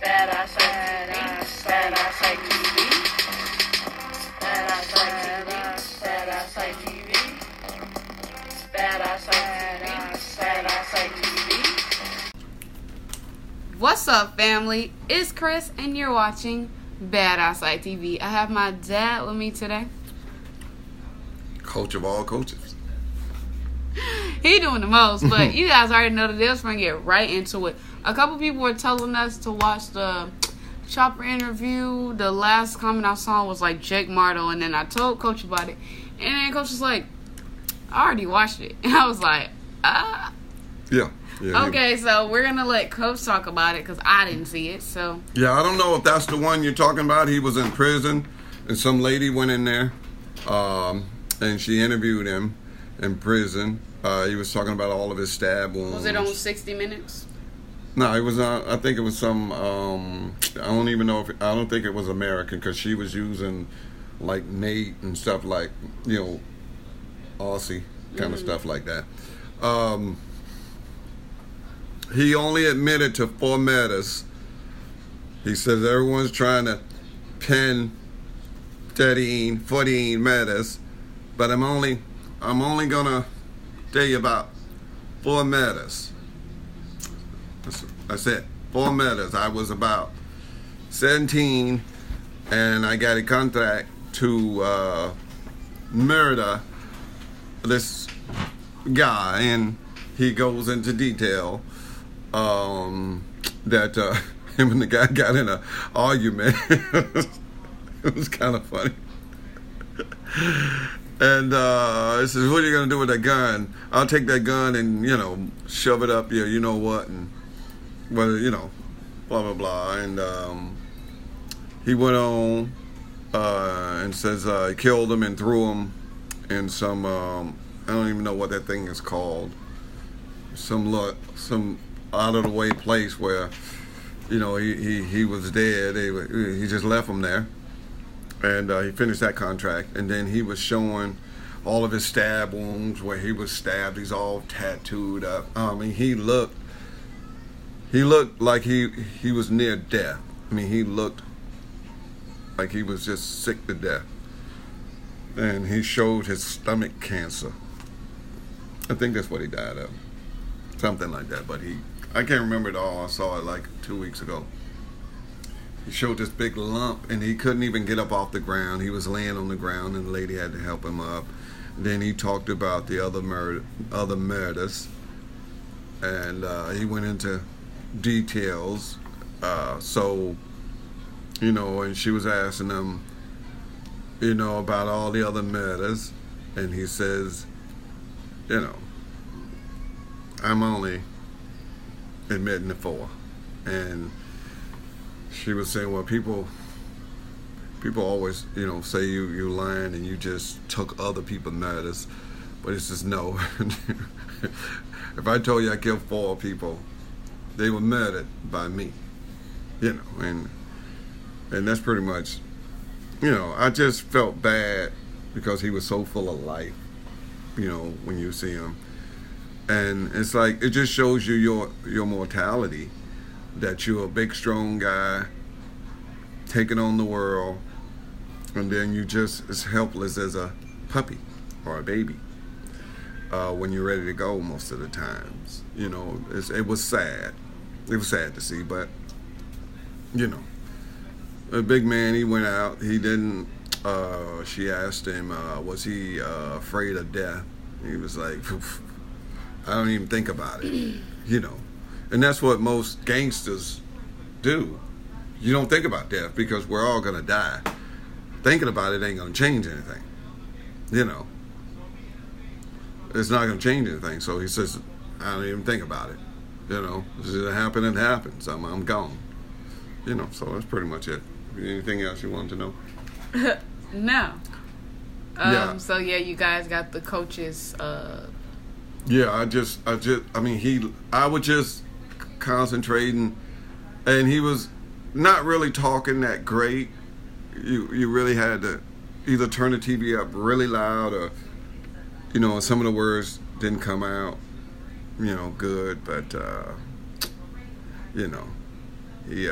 Badass Like TV. Badass Like TV. Badass Like TV. Badass Like TV. Badass Like TV. What's up, family? It's Chris, and you're watching Badass Like TV. I have my dad with me today. Coach of all coaches. He doing the most, but you guys already know the deal. So we're gonna get right into it. A couple people were telling us to watch the Chopper interview. The last comment I saw was like Jake Martle, and then I told Coach about it, and then Coach was like, "I already watched it," and I was like, Yeah. Okay, so we're gonna let Coach talk about it because I didn't see it. So Yeah, I don't know if that's the one you're talking about. He was in prison, and some lady went in there, and she interviewed him in prison. He was talking about all of his stab wounds. was it on 60 Minutes? No, it was. I think it was some. I don't even know if. I don't think it was American because she was using like Nate and stuff like Aussie kind of stuff like that. He only admitted to 4 murders. He says everyone's trying to pin 13, 14 murders, but I'm only gonna tell you about 4 murders. That's it. 4 murders. I was about 17, and I got a contract to murder this guy, and he goes into detail that him and the guy got in an argument. It was kind of funny. And he says, "What are you gonna do with that gun?" "I'll take that gun and shove it up your what and blah blah blah." And he went on and says he killed him and threw him in some I don't even know what that thing is called. Some out of the way place where he was dead. He just left him there. And he finished that contract, and then he was showing all of his stab wounds where he was stabbed. He's all tattooed up. I mean, he looked like he was near death. I mean, he looked like he was just sick to death. And he showed his stomach cancer. I think that's what he died of, something like that. But I can't remember it all. I saw it like 2 weeks ago. He showed this big lump, and he couldn't even get up off the ground. He was laying on the ground, and the lady had to help him up. Then he talked about the other murders, and he went into details. And she was asking him, about all the other murders, and he says, I'm only admitting to 4, and she was saying, well, people always, say you lying and you just took other people's murders, but it's just no. If I told you I killed 4 people, they were murdered by me, and that's pretty much, I just felt bad because he was so full of life, when you see him, and it's like it just shows you your mortality. That you're a big, strong guy, taking on the world, and then you just as helpless as a puppy or a baby when you're ready to go most of the times. It was sad. It was sad to see, but, a big man, he went out. He didn't, she asked him, was he afraid of death? He was like, I don't even think about it, And that's what most gangsters do. You don't think about death because we're all going to die. Thinking about it ain't going to change anything. It's not going to change anything. So he says, I don't even think about it. If it happens, it happens. I'm gone. So that's pretty much it. Anything else you want to know? No. Yeah. So yeah, you guys got the coaches. Yeah, I was just concentrating, and he was not really talking that great. You really had to either turn the TV up really loud or some of the words didn't come out good, but he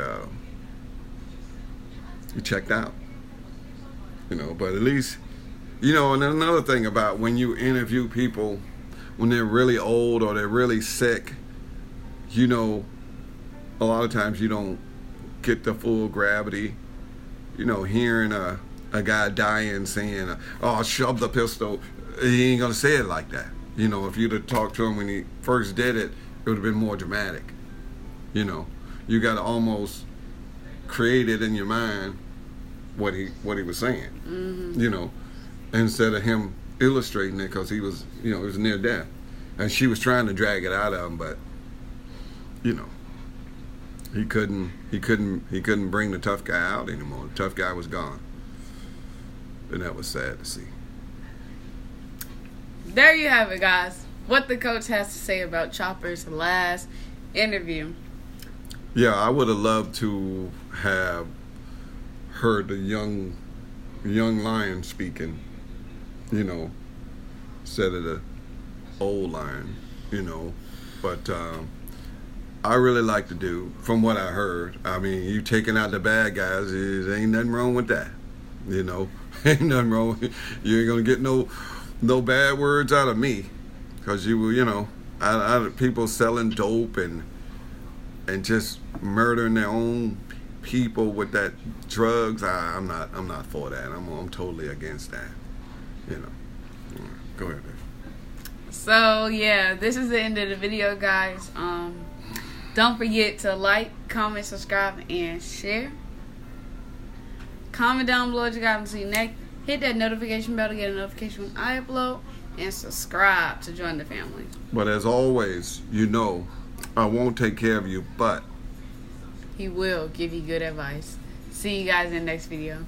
he checked out. But at least, and another thing about when you interview people when they're really old or they're really sick, a lot of times you don't get the full gravity. Hearing a guy dying saying, "Oh, shove the pistol," he ain't gonna say it like that. If you'd have talked to him when he first did it, it would have been more dramatic. You got to almost create it in your mind what he was saying. Mm-hmm. Instead of him illustrating it, because he was near death, and she was trying to drag it out of him, but he couldn't bring the tough guy out anymore. The tough guy was gone, and that was sad to see. There you have it, guys. What the coach has to say about Chopper's last interview. Yeah, I would have loved to have heard the young lion speaking, instead of the old lion, But I really like the dude, from what I heard. I mean, you taking out the bad guys, there ain't nothing wrong with that. Ain't nothing wrong. You ain't gonna get no bad words out of me, because I people selling dope and just murdering their own people with that drugs. I'm not for that. I'm totally against that. Go ahead, babe. So yeah, this is the end of the video, guys. Don't forget to like, comment, subscribe, and share. Comment down below what you got to see next. Hit that notification bell to get a notification when I upload, and subscribe to join the family. But as always, I won't take care of you, but He will give you good advice. See you guys in the next video.